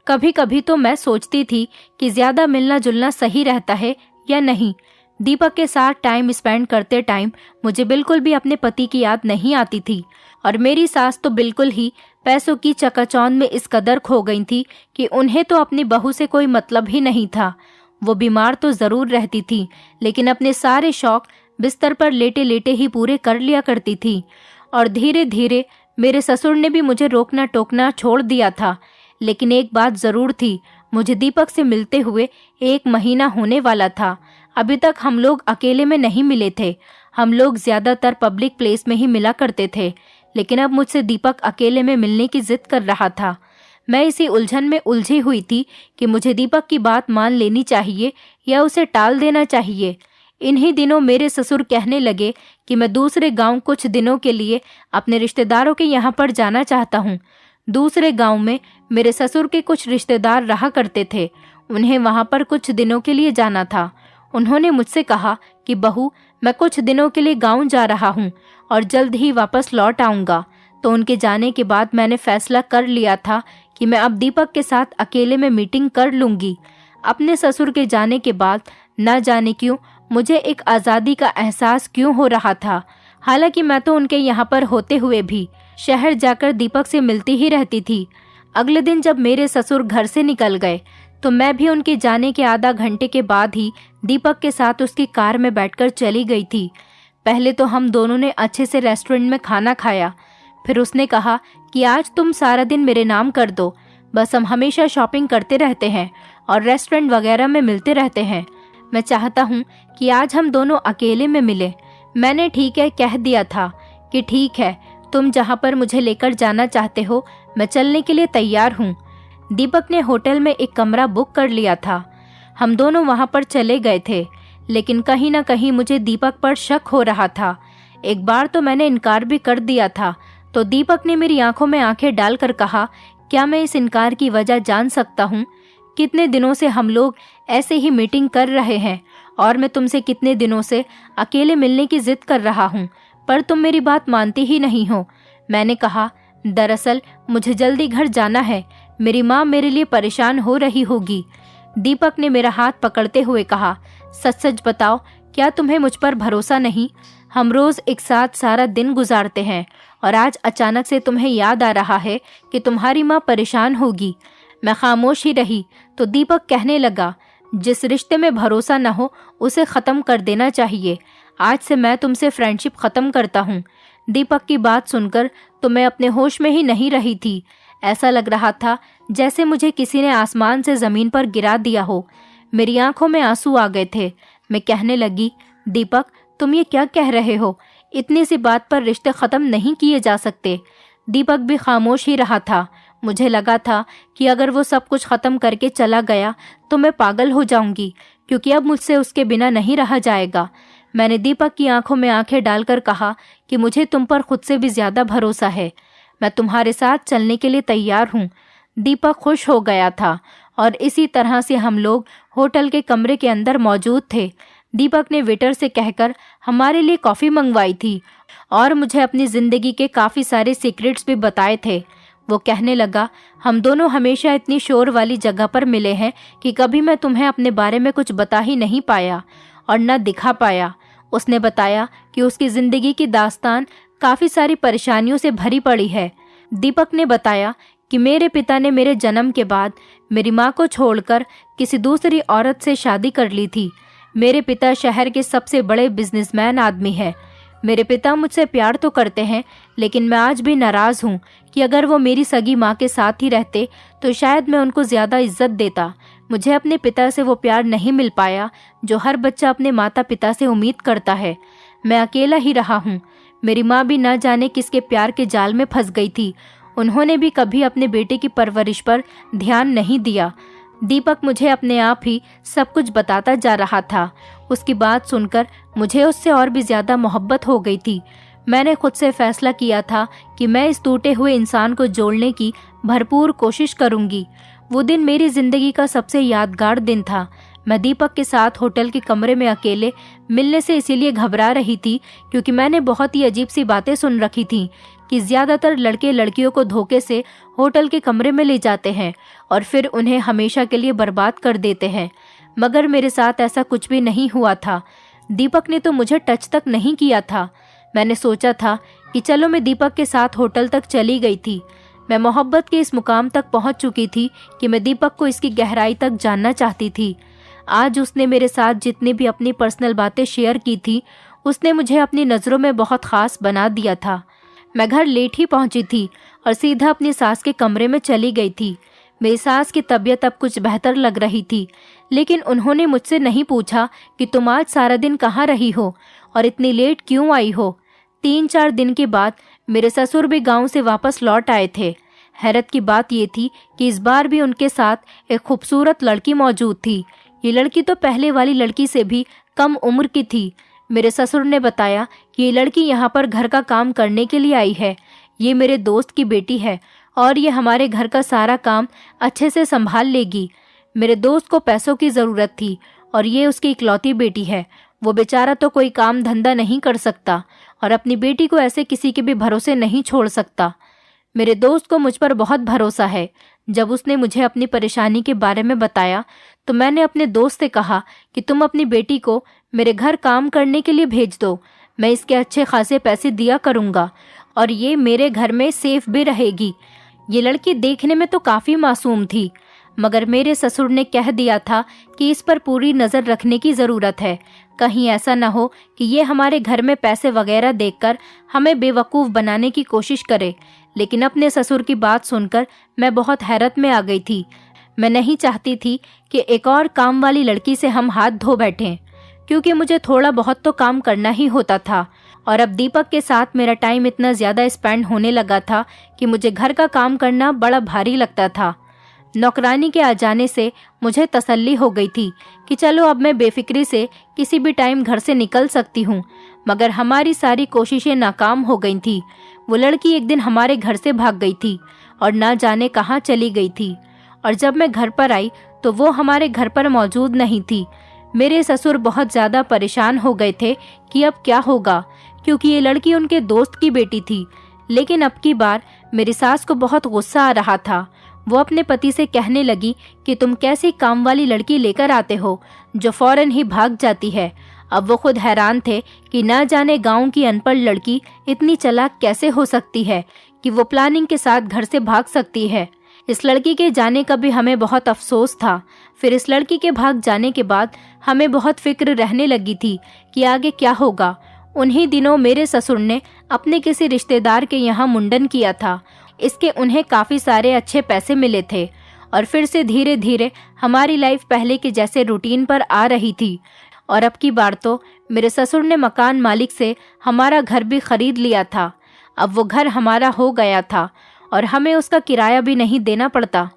कभी कभी तो मैं सोचती थी कि ज्यादा मिलना जुलना सही रहता है या नहीं। दीपक के साथ टाइम स्पेंड करते टाइम मुझे बिल्कुल भी अपने पति की याद नहीं आती थी और मेरी सास तो बिल्कुल ही पैसों की चकाचौंध में इस कदर खो गई थी कि उन्हें तो अपनी बहू से कोई मतलब ही नहीं था। वो बीमार तो जरूर रहती थी, लेकिन अपने सारे शौक बिस्तर पर लेटे लेटे ही पूरे कर लिया करती थी। और धीरे धीरे मेरे ससुर ने भी मुझे रोकना टोकना छोड़ दिया था। लेकिन एक बात जरूर थी, मुझे दीपक से मिलते हुए 1 महीना होने वाला था। अभी तक हम लोग अकेले में नहीं मिले थे। हम लोग ज्यादातर पब्लिक प्लेस में ही मिला करते थे, लेकिन अब मुझसे दीपक अकेले में मिलने की जिद कर रहा था। मैं इसी उलझन में उलझी हुई थी कि मुझे दीपक की बात मान लेनी चाहिए या उसे टाल देना चाहिए। इन्हीं दिनों मेरे ससुर कहने लगे कि मैं दूसरे गांव कुछ दिनों के लिए अपने रिश्तेदारों के यहाँ पर जाना चाहता हूँ। दूसरे गांव में मेरे ससुर के कुछ रिश्तेदार रहा करते थे। उन्हें वहाँ पर कुछ दिनों के लिए जाना था। उन्होंने मुझसे कहा कि बहू, मैं कुछ दिनों के लिए गांव जा रहा हूँ और जल्द ही वापस लौट आऊँगा। तो उनके जाने के बाद मैंने फैसला कर लिया था कि मैं अब दीपक के साथ अकेले में मीटिंग कर लूँगी। अपने ससुर के जाने के बाद न जाने क्यों मुझे एक आज़ादी का एहसास क्यों हो रहा था। हालांकि मैं तो उनके यहाँ पर होते हुए भी शहर जाकर दीपक से मिलती ही रहती थी। अगले दिन जब मेरे ससुर घर से निकल गए तो मैं भी उनके जाने के आधा घंटे के बाद ही दीपक के साथ उसकी कार में बैठकर चली गई थी। पहले तो हम दोनों ने अच्छे से रेस्टोरेंट में खाना खाया। फिर उसने कहा कि आज तुम सारा दिन मेरे नाम कर दो, बस हम हमेशा शॉपिंग करते रहते हैं और रेस्टोरेंट वगैरह में मिलते रहते हैं। मैं चाहता हूँ कि आज हम दोनों अकेले में मिलें। मैंने ठीक है कह दिया था कि ठीक है, तुम जहाँ पर मुझे लेकर जाना चाहते हो मैं चलने के लिए तैयार हूँ। दीपक ने होटल में एक कमरा बुक कर लिया था। हम दोनों वहाँ पर चले गए थे, लेकिन कहीं ना कहीं मुझे दीपक पर शक हो रहा था। एक बार तो मैंने इनकार भी कर दिया था, तो दीपक ने मेरी आंखों में आंखें डालकर कहा, क्या मैं इस इनकार की वजह जान सकता हूँ? कितने दिनों से हम लोग ऐसे ही मीटिंग कर रहे हैं और मैं तुमसे कितने दिनों से अकेले मिलने की जिद कर रहा हूँ, पर तुम मेरी बात मानती ही नहीं हो। मैंने कहा, दरअसल मुझे जल्दी घर जाना है, मेरी माँ मेरे लिए परेशान हो रही होगी। दीपक ने मेरा हाथ पकड़ते हुए कहा, सच सच बताओ, क्या तुम्हें मुझ पर भरोसा नहीं? हम रोज एक साथ सारा दिन गुजारते हैं और आज अचानक से तुम्हें याद आ रहा है कि तुम्हारी माँ परेशान होगी। मैं खामोश ही रही तो दीपक कहने लगा, जिस रिश्ते में भरोसा न हो उसे ख़त्म कर देना चाहिए। आज से मैं तुमसे फ्रेंडशिप ख़त्म करता हूँ। दीपक की बात सुनकर तो मैं अपने होश में ही नहीं रही थी। ऐसा लग रहा था जैसे मुझे किसी ने आसमान से ज़मीन पर गिरा दिया हो। मेरी आंखों में आंसू आ गए थे। मैं कहने लगी, दीपक तुम ये क्या कह रहे हो? इतनी सी बात पर रिश्ते ख़त्म नहीं किए जा सकते। दीपक भी खामोश ही रहा था। मुझे लगा था कि अगर वो सब कुछ ख़त्म करके चला गया तो मैं पागल हो जाऊंगी, क्योंकि अब मुझसे उसके बिना नहीं रहा जाएगा। मैंने दीपक की आंखों में आंखें डालकर कहा कि मुझे तुम पर खुद से भी ज़्यादा भरोसा है, मैं तुम्हारे साथ चलने के लिए तैयार हूँ। दीपक खुश हो गया था और इसी तरह से हम लोग होटल के कमरे के अंदर मौजूद थे। दीपक ने वेटर से कहकर हमारे लिए कॉफ़ी मंगवाई थी और मुझे अपनी ज़िंदगी के काफ़ी सारे सीक्रेट्स भी बताए थे। वो कहने लगा, हम दोनों हमेशा इतनी शोर वाली जगह पर मिले हैं कि कभी मैं तुम्हें अपने बारे में कुछ बता ही नहीं पाया और न दिखा पाया। उसने बताया कि उसकी ज़िंदगी की दास्तान काफ़ी सारी परेशानियों से भरी पड़ी है। दीपक ने बताया कि मेरे पिता ने मेरे जन्म के बाद मेरी माँ को छोड़कर किसी दूसरी औरत से शादी कर ली थी। मेरे पिता शहर के सबसे बड़े बिजनेसमैन आदमी है। मेरे पिता मुझसे प्यार तो करते हैं, लेकिन मैं आज भी नाराज़ हूँ कि अगर वो मेरी सगी माँ के साथ ही रहते तो शायद मैं उनको ज़्यादा इज्जत देता। मुझे अपने पिता से वो प्यार नहीं मिल पाया जो हर बच्चा अपने माता पिता से उम्मीद करता है। मैं अकेला ही रहा हूँ। मेरी माँ भी न जाने किसके प्यार के जाल में फंस गई थी। उन्होंने भी कभी अपने बेटे की परवरिश पर ध्यान नहीं दिया। दीपक मुझे अपने आप ही सब कुछ बताता जा रहा था। उसकी बात सुनकर मुझे उससे और भी ज़्यादा मोहब्बत हो गई थी। मैंने खुद से फैसला किया था कि मैं इस टूटे हुए इंसान को जोड़ने की भरपूर कोशिश करूंगी। वो दिन मेरी ज़िंदगी का सबसे यादगार दिन था। मैं दीपक के साथ होटल के कमरे में अकेले मिलने से इसीलिए घबरा रही थी क्योंकि मैंने बहुत ही अजीब सी बातें सुन रखी थी कि ज़्यादातर लड़के लड़कियों को धोखे से होटल के कमरे में ले जाते हैं और फिर उन्हें हमेशा के लिए बर्बाद कर देते हैं। मगर मेरे साथ ऐसा कुछ भी नहीं हुआ था। दीपक ने तो मुझे टच तक नहीं किया था। मैंने सोचा था कि चलो मैं दीपक के साथ होटल तक चली गई थी। मैं मोहब्बत के इस मुकाम तक पहुंच चुकी थी कि मैं दीपक को इसकी गहराई तक जानना चाहती थी। आज उसने मेरे साथ जितनी भी अपनी पर्सनल बातें शेयर की थी, उसने मुझे अपनी नज़रों में बहुत ख़ास बना दिया था। मैं घर लेट ही पहुंची थी और सीधा अपनी सास के कमरे में चली गई थी। मेरी सास की तबीयत अब कुछ बेहतर लग रही थी, लेकिन उन्होंने मुझसे नहीं पूछा कि तुम आज सारा दिन कहाँ रही हो और इतनी लेट क्यों आई हो। 3-4 दिन के बाद मेरे ससुर भी गांव से वापस लौट आए थे। हैरत की बात ये थी कि इस बार भी उनके साथ एक खूबसूरत लड़की मौजूद थी। ये लड़की तो पहले वाली लड़की से भी कम उम्र की थी। मेरे ससुर ने बताया कि ये लड़की यहाँ पर घर का काम करने के लिए आई है। ये मेरे दोस्त की बेटी है और ये हमारे घर का सारा काम अच्छे से संभाल लेगी। मेरे दोस्त को पैसों की ज़रूरत थी और ये उसकी इकलौती बेटी है। वो बेचारा तो कोई काम धंधा नहीं कर सकता और अपनी बेटी को ऐसे किसी के भी भरोसे नहीं छोड़ सकता। मेरे दोस्त को मुझ पर बहुत भरोसा है। जब उसने मुझे अपनी परेशानी के बारे में बताया तो मैंने अपने दोस्त से कहा कि तुम अपनी बेटी को मेरे घर काम करने के लिए भेज दो। मैं इसके अच्छे खासे पैसे दिया करूँगा और ये मेरे घर में सेफ भी रहेगी। ये लड़की देखने में तो काफ़ी मासूम थी, मगर मेरे ससुर ने कह दिया था कि इस पर पूरी नज़र रखने की ज़रूरत है, कहीं ऐसा न हो कि ये हमारे घर में पैसे वगैरह देखकर हमें बेवकूफ़ बनाने की कोशिश करे। लेकिन अपने ससुर की बात सुनकर मैं बहुत हैरत में आ गई थी। मैं नहीं चाहती थी कि एक और काम वाली लड़की से हम हाथ धो बैठें, क्योंकि मुझे थोड़ा बहुत तो काम करना ही होता था। और अब दीपक के साथ मेरा टाइम इतना ज़्यादा स्पेंड होने लगा था कि मुझे घर का काम करना बड़ा भारी लगता था। नौकरानी के आ जाने से मुझे तसल्ली हो गई थी कि चलो अब मैं बेफिक्री से किसी भी टाइम घर से निकल सकती हूँ। मगर हमारी सारी कोशिशें नाकाम हो गई थी। वो लड़की एक दिन हमारे घर से भाग गई थी और ना जाने कहाँ चली गई थी। और जब मैं घर पर आई तो वो हमारे घर पर मौजूद नहीं थी। मेरे ससुर बहुत ज़्यादा परेशान हो गए थे कि अब क्या होगा, क्योंकि ये लड़की उनके दोस्त की बेटी थी। लेकिन अब की बार मेरी सास को बहुत गुस्सा आ रहा था। वो अपने पति से कहने लगी कि तुम कैसी काम वाली लड़की लेकर आते हो जो फौरन ही भाग जाती है। अब वो खुद हैरान थे कि ना जाने गांव की अनपढ़ लड़की इतनी चालाक कैसे हो सकती है कि वो प्लानिंग के साथ घर से भाग सकती है। इस लड़की के जाने का भी हमें बहुत अफसोस था। फिर इस लड़की के भाग जाने के बाद हमें बहुत फिक्र रहने लगी थी कि आगे क्या होगा। उन्हीं दिनों मेरे ससुर ने अपने किसी रिश्तेदार के यहाँ मुंडन किया था। इसके उन्हें काफ़ी सारे अच्छे पैसे मिले थे और फिर से धीरे धीरे हमारी लाइफ पहले के जैसे रूटीन पर आ रही थी। और अब की बार तो मेरे ससुर ने मकान मालिक से हमारा घर भी खरीद लिया था। अब वो घर हमारा हो गया था और हमें उसका किराया भी नहीं देना पड़ता।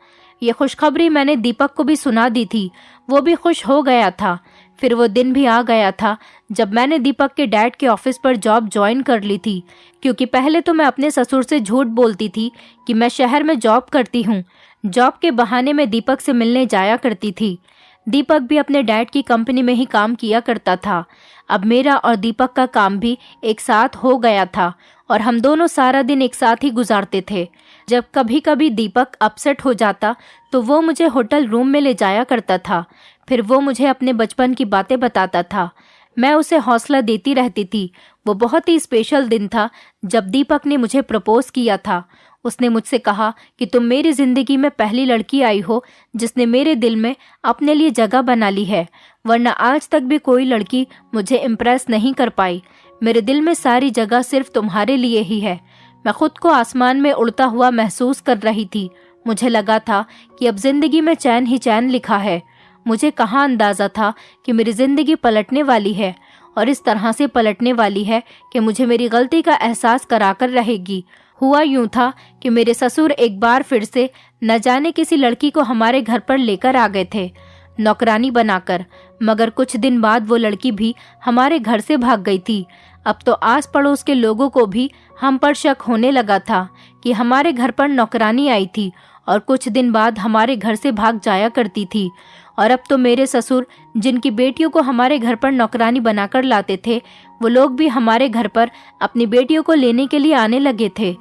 ये खुशखबरी मैंने दीपक को भी सुना दी थी। वो भी खुश हो गया था। फिर वो दिन भी आ गया था जब मैंने दीपक के डैड के ऑफिस पर जॉब ज्वाइन कर ली थी, क्योंकि पहले तो मैं अपने ससुर से झूठ बोलती थी कि मैं शहर में जॉब करती हूँ। जॉब के बहाने मैं दीपक से मिलने जाया करती थी। दीपक भी अपने डैड की कंपनी में ही काम किया करता था। अब मेरा और दीपक का काम भी एक साथ हो गया था और हम दोनों सारा दिन एक साथ ही गुजारते थे। जब कभी कभी दीपक अपसेट हो जाता तो वो मुझे होटल रूम में ले जाया करता था। फिर वो मुझे अपने बचपन की बातें बताता था। मैं उसे हौसला देती रहती थी। वो बहुत ही स्पेशल दिन था जब दीपक ने मुझे प्रपोज किया था। उसने मुझसे कहा कि तुम मेरी ज़िंदगी में पहली लड़की आई हो जिसने मेरे दिल में अपने लिए जगह बना ली है, वरना आज तक भी कोई लड़की मुझे इम्प्रेस नहीं कर पाई। मेरे दिल में सारी जगह सिर्फ तुम्हारे लिए ही है। मैं खुद को आसमान में उड़ता हुआ महसूस कर रही थी। मुझे लगा था कि अब जिंदगी में चैन ही चैन लिखा है। मुझे कहाँ अंदाज़ा था कि मेरी ज़िंदगी पलटने वाली है और इस तरह से पलटने वाली है कि मुझे मेरी गलती का एहसास कराकर रहेगी। हुआ यूं था कि मेरे ससुर एक बार फिर से न जाने किसी लड़की को हमारे घर पर लेकर आ गए थे, नौकरानी बनाकर। मगर कुछ दिन बाद वो लड़की भी हमारे घर से भाग गई थी। अब तो आस पड़ोस के लोगों को भी हम पर शक होने लगा था कि हमारे घर पर नौकरानी आई थी और कुछ दिन बाद हमारे घर से भाग जाया करती थी। और अब तो मेरे ससुर जिनकी बेटियों को हमारे घर पर नौकरानी बनाकर लाते थे, वो लोग भी हमारे घर पर अपनी बेटियों को लेने के लिए आने लगे थे।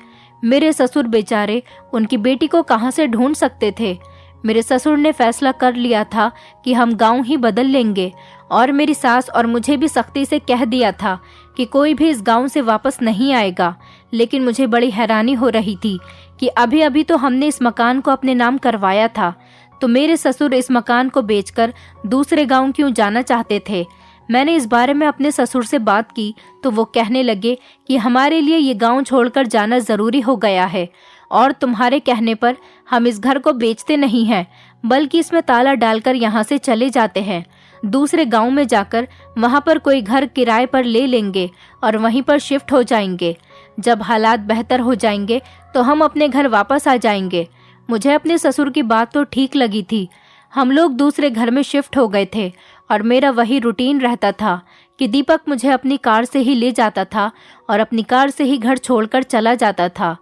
मेरे ससुर बेचारे उनकी बेटी को कहाँ से ढूंढ सकते थे। मेरे ससुर ने फैसला कर लिया था कि हम गांव ही बदल लेंगे और मेरी सास और मुझे भी सख्ती से कह दिया था कि कोई भी इस गांव से वापस नहीं आएगा। लेकिन मुझे बड़ी हैरानी हो रही थी कि अभी अभी तो हमने इस मकान को अपने नाम करवाया था, तो मेरे ससुर इस मकान को बेचकर दूसरे गांव क्यों जाना चाहते थे। मैंने इस बारे में अपने ससुर से बात की तो वो कहने लगे कि हमारे लिए ये गांव छोड़कर जाना ज़रूरी हो गया है और तुम्हारे कहने पर हम इस घर को बेचते नहीं हैं, बल्कि इसमें ताला डालकर यहाँ से चले जाते हैं। दूसरे गांव में जाकर वहाँ पर कोई घर किराए पर ले लेंगे और वहीं पर शिफ्ट हो जाएंगे। जब हालात बेहतर हो जाएंगे तो हम अपने घर वापस आ जाएंगे। मुझे अपने ससुर की बात तो ठीक लगी थी। हम लोग दूसरे घर में शिफ्ट हो गए थे और मेरा वही रूटीन रहता था कि दीपक मुझे अपनी कार से ही ले जाता था और अपनी कार से ही घर छोड़कर चला जाता था।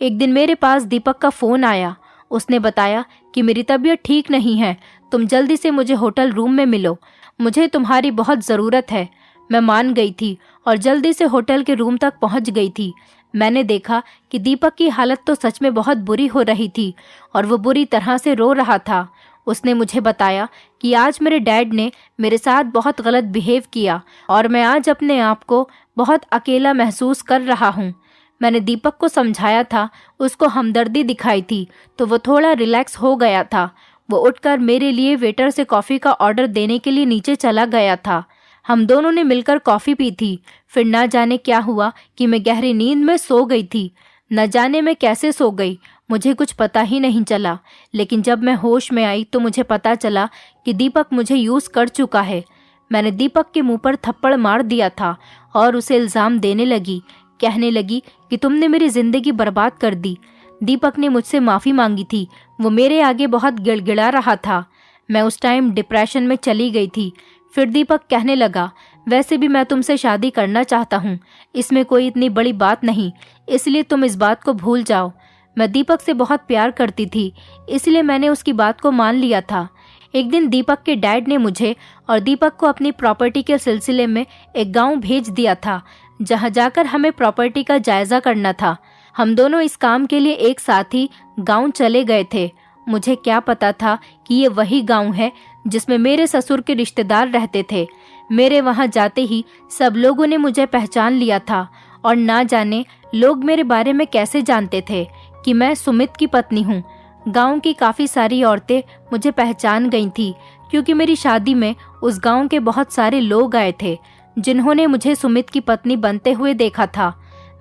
एक दिन मेरे पास दीपक का फ़ोन आया। उसने बताया कि मेरी तबीयत ठीक नहीं है, तुम जल्दी से मुझे होटल रूम में मिलो, मुझे तुम्हारी बहुत ज़रूरत है। मैं मान गई थी और जल्दी से होटल के रूम तक पहुंच गई थी। मैंने देखा कि दीपक की हालत तो सच में बहुत बुरी हो रही थी और वो बुरी तरह से रो रहा था। उसने मुझे बताया कि आज मेरे डैड ने मेरे साथ बहुत गलत बिहेव किया और मैं आज अपने आप को बहुत अकेला महसूस कर रहा हूँ। मैंने दीपक को समझाया था, उसको हमदर्दी दिखाई थी तो वो थोड़ा रिलैक्स हो गया था। वो उठकर मेरे लिए वेटर से कॉफ़ी का ऑर्डर देने के लिए नीचे चला गया था। हम दोनों ने मिलकर कॉफ़ी पी थी। फिर ना जाने क्या हुआ कि मैं गहरी नींद में सो गई थी। न जाने मैं कैसे सो गई, मुझे कुछ पता ही नहीं चला। लेकिन जब मैं होश में आई तो मुझे पता चला कि दीपक मुझे यूज़ कर चुका है। मैंने दीपक के मुंह पर थप्पड़ मार दिया था और उसे इल्ज़ाम देने लगी, कहने लगी कि तुमने मेरी ज़िंदगी बर्बाद कर दी। दीपक ने मुझसे माफ़ी मांगी थी। वो मेरे आगे बहुत गिड़गिड़ा रहा था। मैं उस टाइम डिप्रेशन में चली गई थी। फिर दीपक कहने लगा, वैसे भी मैं तुमसे शादी करना चाहता हूँ, इसमें कोई इतनी बड़ी बात नहीं, इसलिए तुम इस बात को भूल जाओ। मैं दीपक से बहुत प्यार करती थी, इसलिए मैंने उसकी बात को मान लिया था। एक दिन दीपक के डैड ने मुझे और दीपक को अपनी प्रॉपर्टी के सिलसिले में एक गांव भेज दिया था, जहां जाकर हमें प्रॉपर्टी का जायजा करना था। हम दोनों इस काम के लिए एक साथ ही गांव चले गए थे। मुझे क्या पता था कि ये वही गांव है जिसमें मेरे ससुर के रिश्तेदार रहते थे। मेरे वहां जाते ही सब लोगों ने मुझे पहचान लिया था और ना जाने लोग मेरे बारे में कैसे जानते थे कि मैं सुमित की पत्नी हूँ। गांव की काफ़ी सारी औरतें मुझे पहचान गई थी, क्योंकि मेरी शादी में उस गांव के बहुत सारे लोग आए थे जिन्होंने मुझे सुमित की पत्नी बनते हुए देखा था।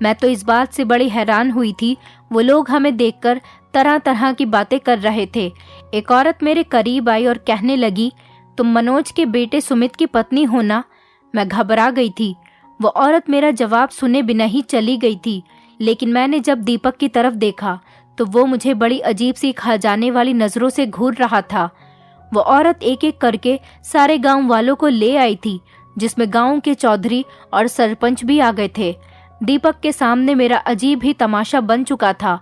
मैं तो इस बात से बड़ी हैरान हुई थी। वो लोग हमें देखकर तरह तरह की बातें कर रहे थे। एक औरत मेरे करीब आई और कहने लगी, तुम मनोज के बेटे सुमित की पत्नी हो ना? मैं घबरा गई थी। वो औरत मेरा जवाब सुने बिना ही चली गई थी। लेकिन मैंने जब दीपक की तरफ देखा तो वो मुझे बड़ी अजीब सी खा जाने वाली नज़रों से घूर रहा था। वो औरत एक एक करके सारे गांव वालों को ले आई थी, जिसमें गांव के चौधरी और सरपंच भी आ गए थे। दीपक के सामने मेरा अजीब ही तमाशा बन चुका था।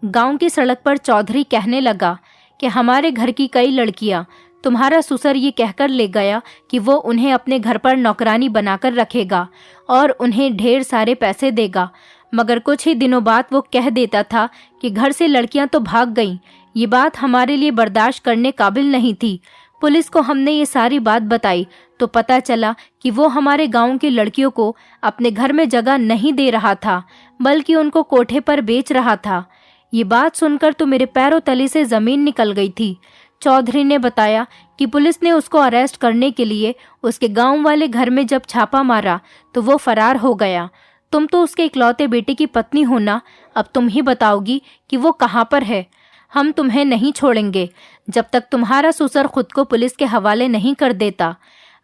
गांव की सड़क पर चौधरी कहने लगा कि हमारे घर की कई लड़कियां तुम्हारा ससुर ये कहकर ले गया कि वो उन्हें अपने घर पर नौकरानी बनाकर रखेगा और उन्हें ढेर सारे पैसे देगा, मगर कुछ ही दिनों बाद वो कह देता था कि घर से लड़कियां तो भाग गईं। ये बात हमारे लिए बर्दाश्त करने काबिल नहीं थी। पुलिस को हमने ये सारी बात बताई तो पता चला कि वो हमारे गांव की लड़कियों को अपने घर में जगह नहीं दे रहा था, बल्कि उनको कोठे पर बेच रहा था। ये बात सुनकर तो मेरे पैरों तले से जमीन निकल गई थी। चौधरी ने बताया कि पुलिस ने उसको अरेस्ट करने के लिए उसके गांव वाले घर में जब छापा मारा तो वो फरार हो गया। तुम तो उसके इकलौते बेटे की पत्नी हो ना, अब तुम ही बताओगी कि वो कहाँ पर है। हम तुम्हें नहीं छोड़ेंगे जब तक तुम्हारा ससुर खुद को पुलिस के हवाले नहीं कर देता।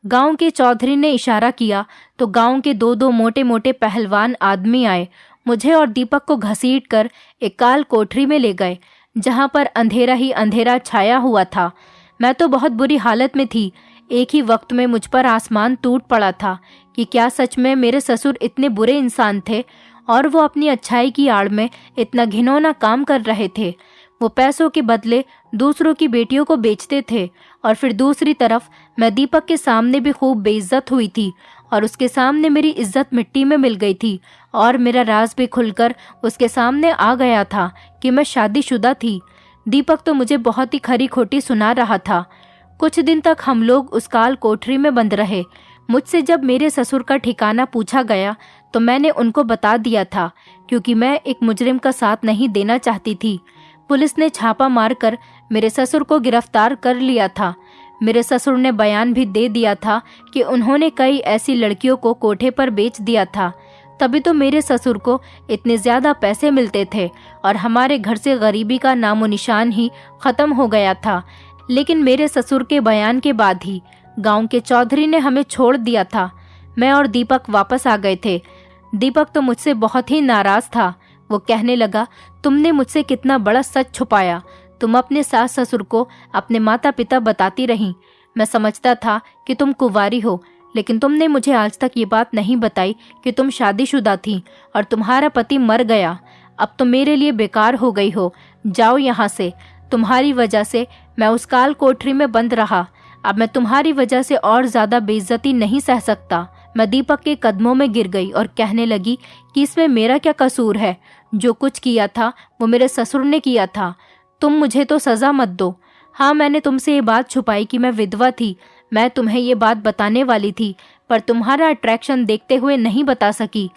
गांव के चौधरी ने इशारा किया तो गांव के दो दो मोटे मोटे पहलवान आदमी आए। मुझे और दीपक को घसीटकर एक काल कोठरी में ले गए, जहां पर अंधेरा ही अंधेरा छाया हुआ था। मैं तो बहुत बुरी हालत में थी। एक ही वक्त में मुझ पर आसमान टूट पड़ा था कि क्या सच में मेरे ससुर इतने बुरे इंसान थे और वो अपनी अच्छाई की आड़ में इतना घिनौना काम कर रहे थे। वो पैसों के बदले दूसरों की बेटियों को बेचते थे और फिर दूसरी तरफ मैं दीपक के सामने भी खूब बेइज्जत हुई थी और उसके सामने मेरी इज्जत मिट्टी में मिल गई थी और मेरा राज भी खुलकर उसके सामने आ गया था कि मैं शादीशुदा थी। दीपक तो मुझे बहुत ही खरी खोटी सुना रहा था। कुछ दिन तक हम लोग उस काल कोठरी में बंद रहे। मुझसे जब मेरे ससुर का ठिकाना पूछा गया तो मैंने उनको बता दिया था, क्योंकि मैं एक मुजरिम का साथ नहीं देना चाहती थी। पुलिस ने छापा मारकर मेरे ससुर को गिरफ्तार कर लिया था। मेरे ससुर ने बयान भी दे दिया था कि उन्होंने कई ऐसी लड़कियों को कोठे पर बेच दिया था। तभी तो मेरे ससुर को इतने ज़्यादा पैसे मिलते थे और हमारे घर से गरीबी का नामो निशान ही ख़त्म हो गया था। लेकिन मेरे ससुर के बयान के बाद ही गांव के चौधरी ने हमें छोड़ दिया था। मैं और दीपक वापस आ गए थे। दीपक तो मुझसे बहुत ही नाराज़ था। वो कहने लगा, तुमने मुझसे कितना बड़ा सच छुपाया। तुम अपने सास ससुर को अपने माता पिता बताती रहीं। मैं समझता था कि तुम कुंवारी हो, लेकिन तुमने मुझे आज तक ये बात नहीं बताई कि तुम शादीशुदा थी और तुम्हारा पति मर गया। अब तुम मेरे लिए बेकार हो गई हो। जाओ यहाँ से। तुम्हारी वजह से मैं उस काल कोठरी में बंद रहा। अब मैं तुम्हारी वजह से और ज़्यादा बेइज्जती नहीं सह सकता। मैं दीपक के कदमों में गिर गई और कहने लगी कि इसमें मेरा क्या कसूर है। जो कुछ किया था वो मेरे ससुर ने किया था। तुम मुझे तो सज़ा मत दो। हाँ, मैंने तुमसे ये बात छुपाई कि मैं विधवा थी। मैं तुम्हें ये बात बताने वाली थी, पर तुम्हारा अट्रैक्शन देखते हुए नहीं बता सकी।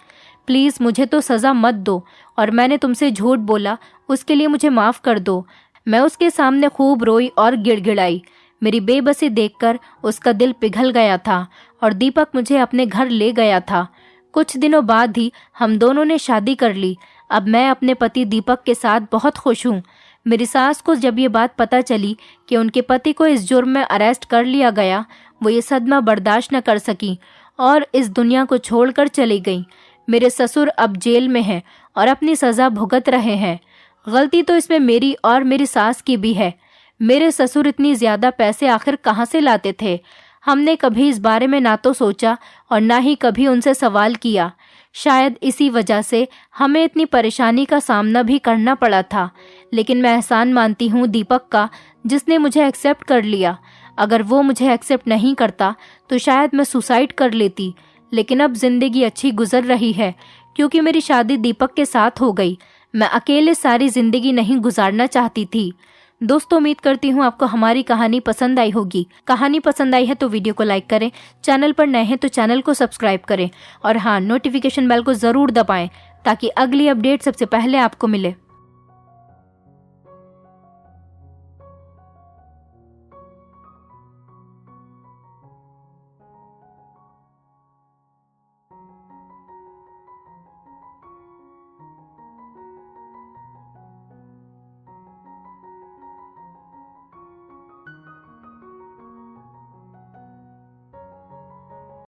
प्लीज़ मुझे तो सज़ा मत दो, और मैंने तुमसे झूठ बोला उसके लिए मुझे माफ़ कर दो। मैं उसके सामने खूब रोई और गिड़गिड़ाई। मेरी बेबसी देखकर उसका दिल पिघल गया था और दीपक मुझे अपने घर ले गया था। कुछ दिनों बाद ही हम दोनों ने शादी कर ली। अब मैं अपने पति दीपक के साथ बहुत खुश हूँ। मेरी सास को जब ये बात पता चली कि उनके पति को इस जुर्म में अरेस्ट कर लिया गया, वो ये सदमा बर्दाश्त न कर सकी और इस दुनिया को छोड़कर चली गई। मेरे ससुर अब जेल में हैं और अपनी सज़ा भुगत रहे हैं। गलती तो इसमें मेरी और मेरी सास की भी है। मेरे ससुर इतनी ज़्यादा पैसे आखिर कहाँ से लाते थे? हमने कभी इस बारे में ना तो सोचा और ना ही कभी उनसे सवाल किया। शायद इसी वजह से हमें इतनी परेशानी का सामना भी करना पड़ा था। लेकिन मैं एहसान मानती हूँ दीपक का, जिसने मुझे एक्सेप्ट कर लिया। अगर वो मुझे एक्सेप्ट नहीं करता तो शायद मैं सुसाइड कर लेती। लेकिन अब जिंदगी अच्छी गुजर रही है क्योंकि मेरी शादी दीपक के साथ हो गई। मैं अकेले सारी जिंदगी नहीं गुजारना चाहती थी। दोस्तों, उम्मीद करती हूँ आपको हमारी कहानी पसंद आई होगी। कहानी पसंद आई है तो वीडियो को लाइक करें, चैनल पर नए हैं तो चैनल को सब्सक्राइब करें और हाँ, नोटिफिकेशन बेल को ज़रूर दबाएं ताकि अगली अपडेट सबसे पहले आपको मिले।